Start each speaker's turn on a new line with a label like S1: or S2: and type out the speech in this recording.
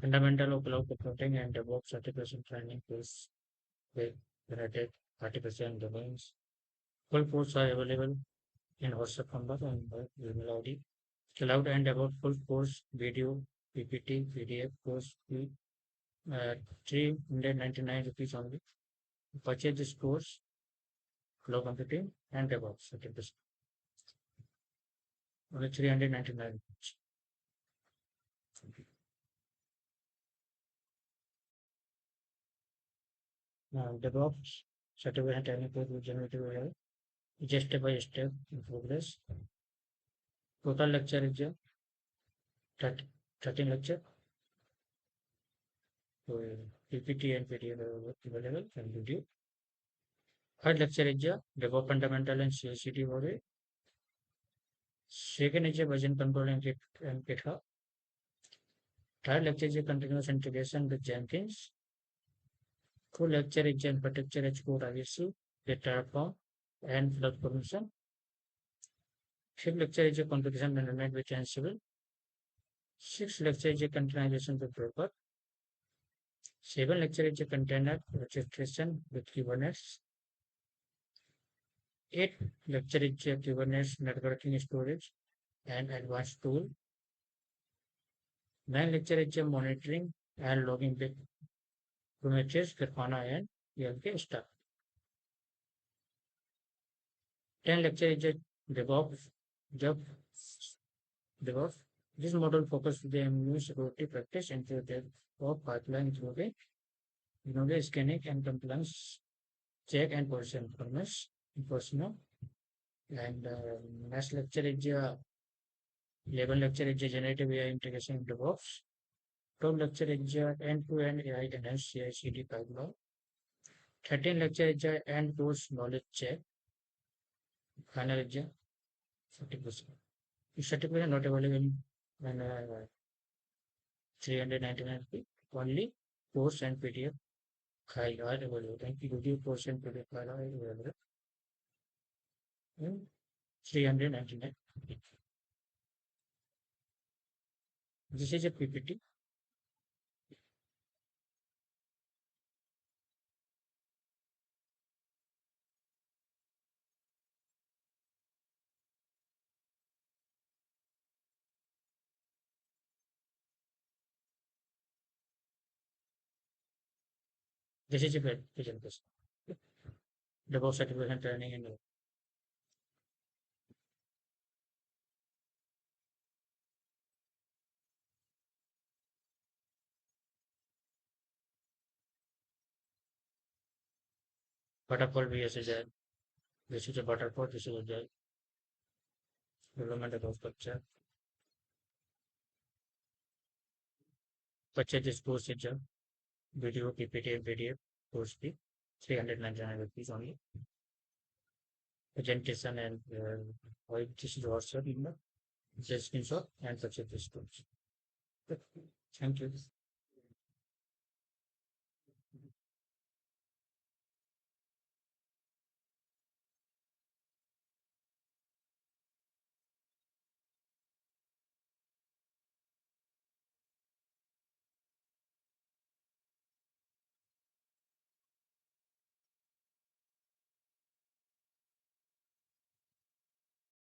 S1: Fundamental of cloud computing and DevOps certification training course with United 30% domains. Full courses are available in WhatsApp number and by email ID. Cloud and DevOps full course video, PPT, PDF course fee at 399 rupees only. Purchase this course, cloud computing and DevOps certification. Only 399 rupees. DevOps certificate training course with generative AI. Just step by step in progress. Total lecture is 13 lecture. So PPT and PDF are available and video. Third lecture is DevOps fundamental and CI/CD audit. Second is version control and GitHub. Third lecture is continuous integration with Jenkins. Fourth lecture is infrastructure as code ISU, the Terraform and flood permission. Fifth lecture is configuration management with Ansible. Sixth lecture is containerization with Docker. Seventh lecture is container registration with Kubernetes. Eighth lecture is Kubernetes networking storage and advanced tool. Ninth lecture is monitoring and logging with Prometheus, Grafana and ELK stuff. 10 lecture is DevOps, Dev, DevOps. This model focuses the new security practice into the DevOps pipeline including scanning and compliance check and person performance personal. And next lecture is 11 lecture is generative AI integration in DevOps. 12 lecture is end-to-end AI enhanced CI/CD pipeline. 13 lecture is end course knowledge check. Final is 40%. This certificate is not available in 399 rupees. Only course and PDF file are available. Thank you. Video course and PDF file are available in 399. This is a PPT. This is a presentation. DevOps certification training and waterfall VS is a this is a waterfall, this is a development of structure. Purchase this course is a video, PPT and PDF course fee, 399 rupees only. Presentation and this is also in the screenshot and purchase this course. Thank you.